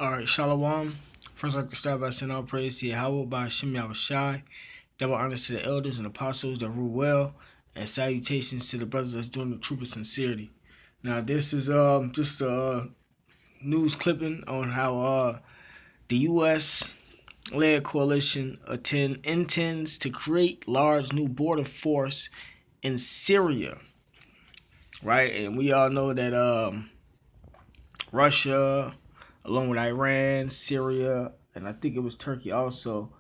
Alright, Shalom. First, I'd like to start by saying all praise to Yahweh by Hashem Yahushai. Double honors to the elders and apostles that rule well, and salutations to the brothers that's doing the truth with sincerity. Now, this is just a news clipping on how the U.S. led coalition intends to create large new border force in Syria, right? And we all know that Russia, along with Iran, Syria, and I think it was Turkey also,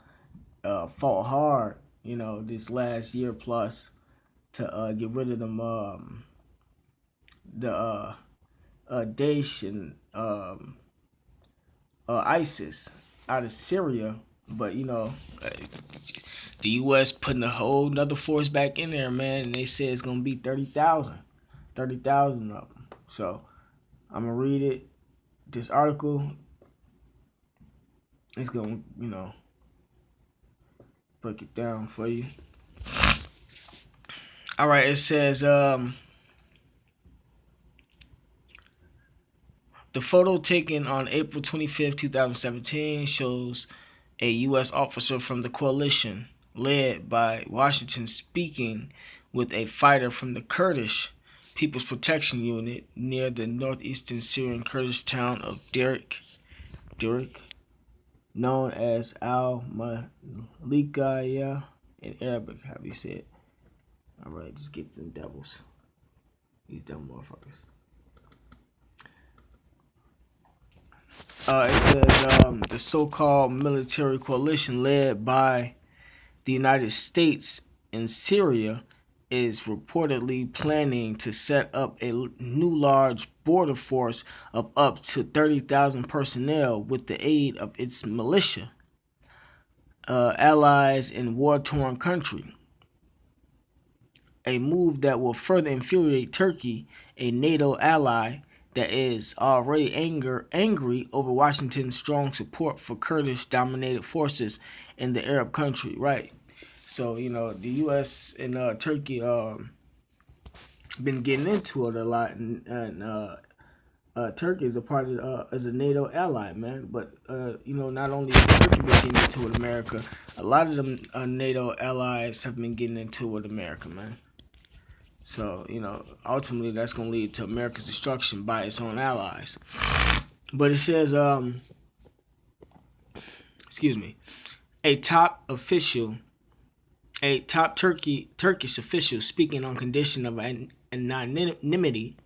fought hard, this last year plus to get rid of them, the Daesh and ISIS out of Syria. But the U.S. putting a whole another force back in there, man, and they say it's gonna be 30,000 of them. So I'm gonna read it. This article is gonna, break it down for you. All right, it says the photo taken on April 25th, 2017 shows a U.S. officer from the coalition led by Washington speaking with a fighter from the Kurdish People's Protection Unit near the northeastern Syrian Kurdish town of Derik, known as Al-Malikaya in Arabic, how do you say it? All right, just get them devils. These dumb motherfuckers. It says the so-called military coalition led by the United States in Syria is reportedly planning to set up a new large border force of up to 30,000 personnel with the aid of its militia, allies in war-torn country. A move that will further infuriate Turkey, a NATO ally that is already angry over Washington's strong support for Kurdish-dominated forces in the Arab country, right? So, the U.S. and Turkey been getting into it a lot, and Turkey is a part of as a NATO ally, man. But not only has Turkey been getting into it with America, a lot of them NATO allies have been getting into it with America, man. So, ultimately that's going to lead to America's destruction by its own allies. But it says, a top Turkish official speaking on condition of anonymity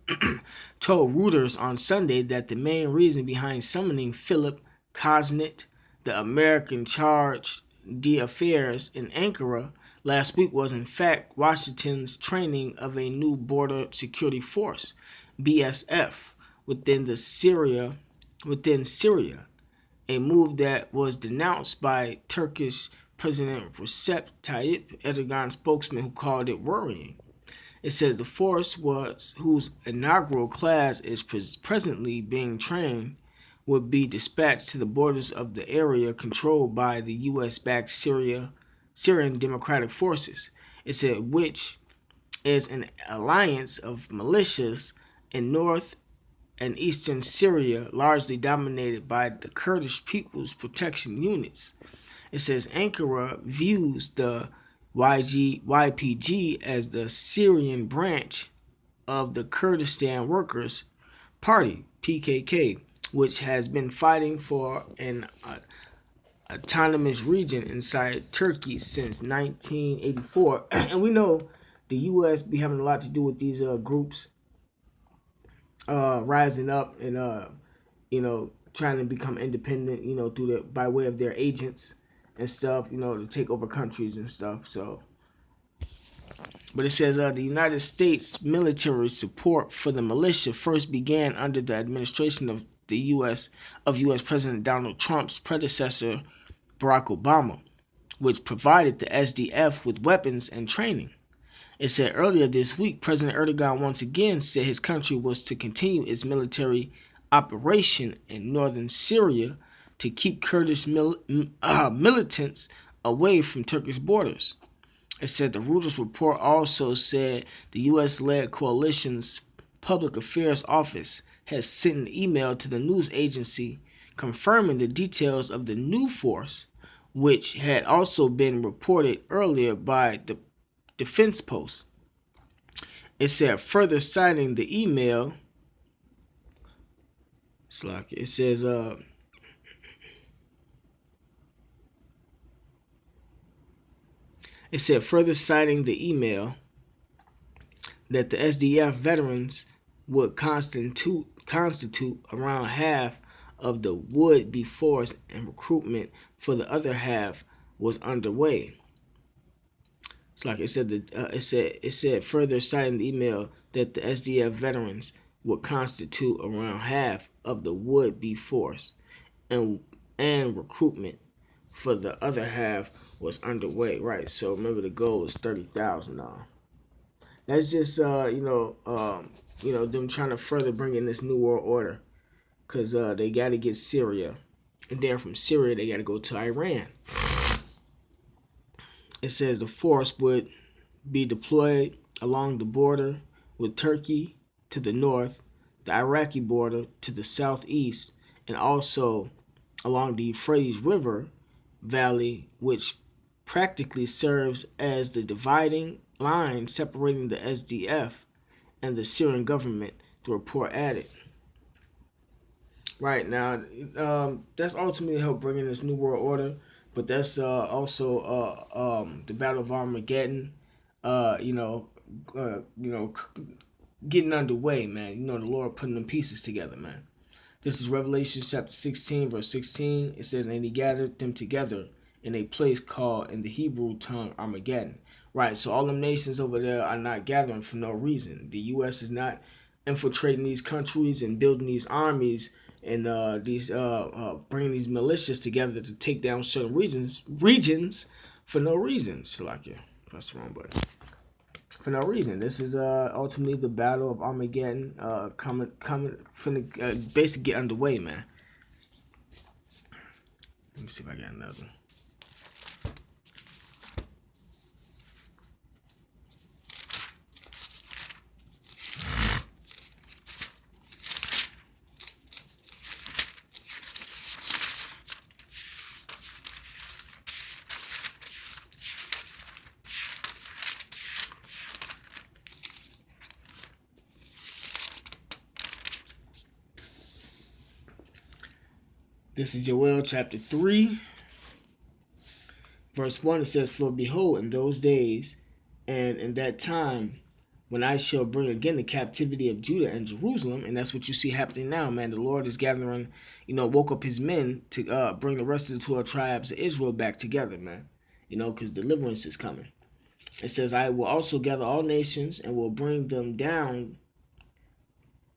told Reuters on Sunday that the main reason behind summoning Philip Koznet, the American charge d'affaires in Ankara, last week was in fact Washington's training of a new border security force, BSF, within Syria, a move that was denounced by Turkish President Recep Tayyip Erdogan spokesman who called it worrying. It says the force whose inaugural class is presently being trained would be dispatched to the borders of the area controlled by the U.S.-backed Syrian Democratic Forces. It said, which is an alliance of militias in north and eastern Syria, largely dominated by the Kurdish People's Protection Units. It says Ankara views the YPG as the Syrian branch of the Kurdistan Workers' Party, PKK, which has been fighting for an autonomous region inside Turkey since 1984. And we know the U.S. be having a lot to do with these groups rising up and trying to become independent, by way of their agents and stuff, to take over countries and stuff. So, but it says the United States military support for the militia first began under the administration of U.S. President Donald Trump's predecessor, Barack Obama, which provided the SDF with weapons and training. It said earlier this week, President Erdogan once again said his country was to continue its military operation in northern Syria to keep Kurdish militants away from Turkish borders. It said the Reuters report also said the U.S.-led coalition's public affairs office has sent an email to the news agency confirming the details of the new force, which had also been reported earlier by the Defense Post. It said, further citing the email, it says, further citing the email that the SDF veterans would constitute around half of the would-be force, and recruitment for the other half was underway. It said further citing the email that the SDF veterans would constitute around half of the would-be force, and recruitment for the other half was underway. Right. So remember, the goal is 30,000 now. That's just them trying to further bring in this new world order, because they got to get Syria, and then from Syria they got to go to Iran. It says the force would be deployed along the border with Turkey to the north, the Iraqi border to the southeast, and also along the Euphrates River Valley, which practically serves as the dividing line separating the SDF and the Syrian government, the report added. Right now, that's ultimately helped bring in this new world order, but that's also the Battle of Armageddon. Getting underway, man. The Lord putting them pieces together, man. This is Revelation chapter 16, verse 16. It says, and he gathered them together in a place called in the Hebrew tongue Armageddon. Right, so all them nations over there are not gathering for no reason. The U.S. is not infiltrating these countries and building these armies and bringing these militias together to take down certain regions for no reason. So that's the wrong button. For no reason. This is ultimately the Battle of Armageddon finna basically get underway, man. Let me see if I got another one. This is Joel chapter 3, verse 1. It says, for behold, in those days and in that time, when I shall bring again the captivity of Judah and Jerusalem, and that's what you see happening now, man. The Lord is gathering, woke up his men to bring the rest of the 12 tribes of Israel back together, man. Because deliverance is coming. It says, I will also gather all nations and will bring them down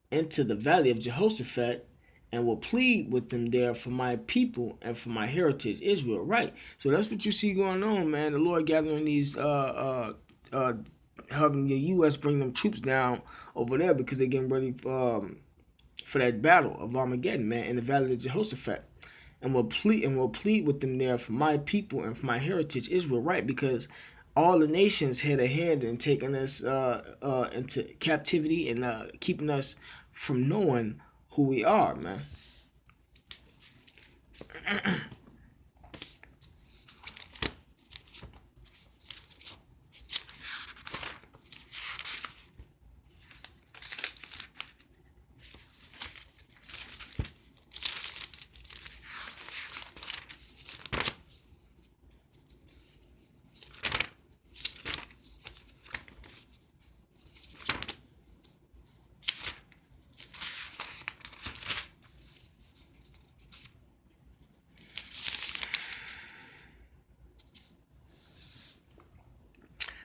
into the valley of Jehoshaphat, and will plead with them there for my people and for my heritage Israel. Right. So that's what you see going on, man. The Lord gathering these having the U.S. bring them troops down over there because they're getting ready for that battle of Armageddon, man, in the valley of Jehoshaphat. And will plead with them there for my people and for my heritage Israel. Right. Because all the nations had a hand in taking us into captivity and keeping us from knowing who we are, man.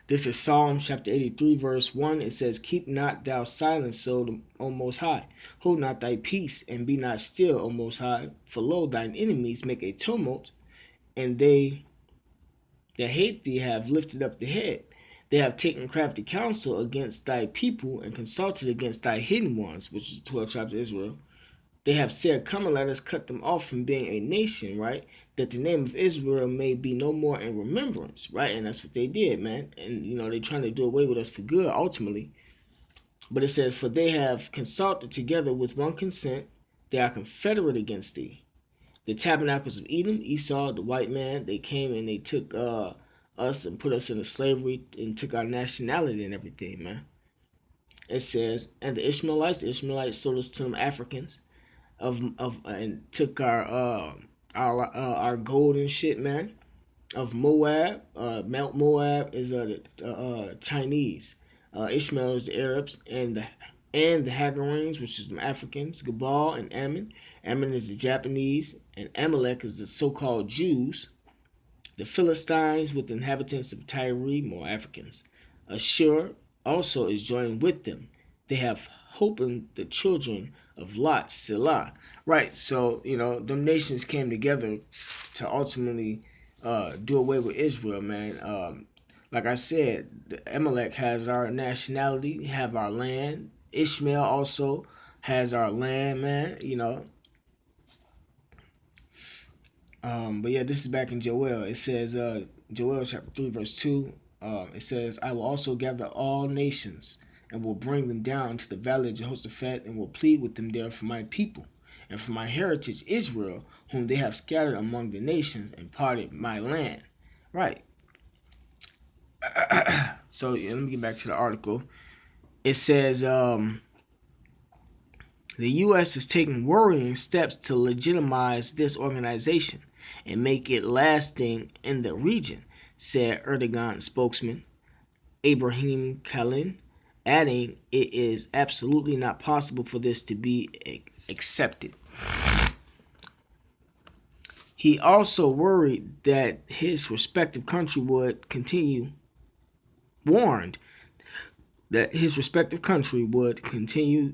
This is Psalm chapter 83, verse 1. It says, keep not thou silence, O Most High. Hold not thy peace, and be not still, O Most High. For lo, thine enemies make a tumult, and they that hate thee have lifted up the head. They have taken crafty counsel against thy people, and consulted against thy hidden ones, which is the 12 tribes of Israel. They have said, come and let us cut them off from being a nation, right? That the name of Israel may be no more in remembrance, right? And that's what they did, man. And, they're trying to do away with us for good, ultimately. But it says, for they have consulted together with one consent. They are confederate against thee. the tabernacles of Edom, Esau, the white man, they came and they took us and put us into slavery and took our nationality and everything, man. It says, and the Ishmaelites sold us to them Africans of and took our gold and shit, man. Of Moab, Mount Moab is the Chinese. Ishmael is the Arabs, and the Hagarenes, which is the Africans. Gebal and Ammon. Ammon is the Japanese, and Amalek is the so-called Jews. The Philistines, with the inhabitants of Tyre, more Africans. Ashur also is joined with them. They have hope in the children of Lot, Selah. Right, so, them nations came together to ultimately do away with Israel, man. Like I said, the Amalek has our nationality, have our land. Ishmael also has our land, man. But yeah, this is back in Joel. It says, Joel chapter 3, verse 2, it says, I will also gather all nations and will bring them down to the valley of Jehoshaphat and will plead with them there for my people and for my heritage Israel, whom they have scattered among the nations and parted my land. Right. So let me get back to the article. It says, the U.S. is taking worrying steps to legitimize this organization and make it lasting in the region, said Erdogan spokesman Ibrahim Kalin, adding it is absolutely not possible for this to be accepted. He also worried that his respective country would continue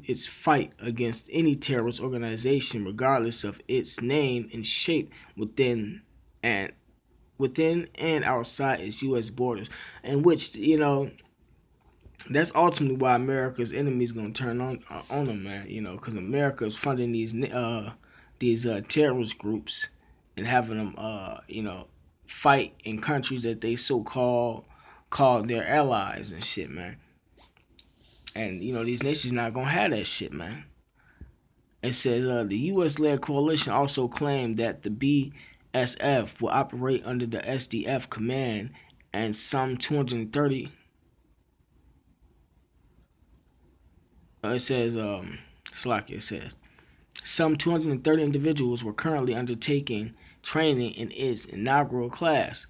its fight against any terrorist organization, regardless of its name and shape, within and outside its U.S. borders, and which that's ultimately why America's enemies gonna turn on them, man. Because America is funding these terrorist groups and having them fight in countries that they call their allies and shit, man. And these nations not gonna have that shit, man. It says the U.S.-led coalition also claimed that the BSF will operate under the SDF command, and some 230. It says It says some 230 individuals were currently undertaking training in its inaugural class.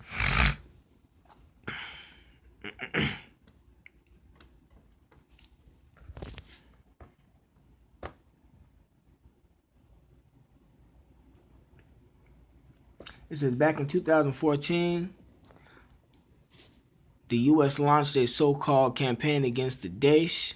It says back in 2014, the U.S. launched a so-called campaign against the Daesh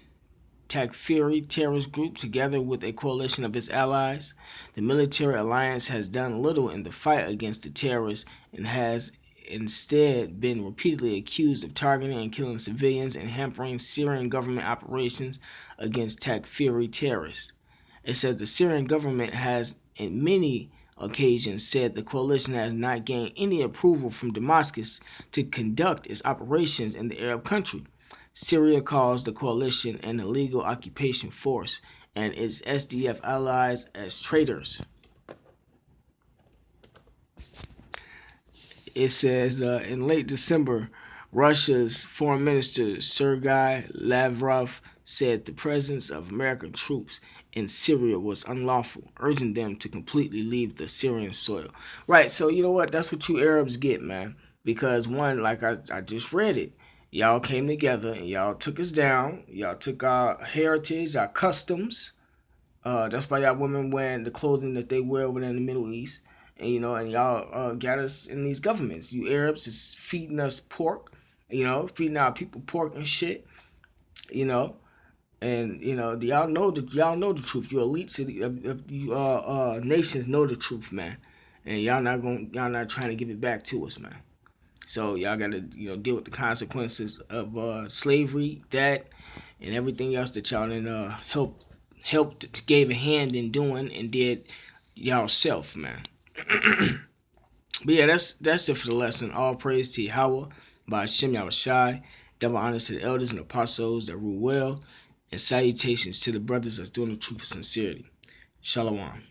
Takfiri terrorist group together with a coalition of its allies. The military alliance has done little in the fight against the terrorists and has instead been repeatedly accused of targeting and killing civilians and hampering Syrian government operations against Takfiri terrorists. It says the Syrian government has, in many occasions, said the coalition has not gained any approval from Damascus to conduct its operations in the Arab country. Syria calls the coalition an illegal occupation force and its SDF allies as traitors. It says in late December, Russia's foreign minister Sergei Lavrov said the presence of American troops in Syria was unlawful, urging them to completely leave the Syrian soil. Right, so you know what? That's what you Arabs get, man. Because one, like I just read it, y'all came together and y'all took us down. Y'all took our heritage, our customs. That's why y'all women wearing the clothing that they wear over there in the Middle East. And y'all got us in these governments. You Arabs is feeding us pork, feeding our people pork and shit, and y'all know the truth. Your elites of you nations know the truth, man, and y'all not trying to give it back to us, man. So y'all gotta deal with the consequences of slavery, that, and everything else that y'all done helped gave a hand in doing and did y'all self, man. But yeah, that's it for the lesson. All praise to Yahweh by Hashem Yahushai. Double honors to the elders and apostles that rule well, and salutations to the brothers that's doing the truth with sincerity. Shalom.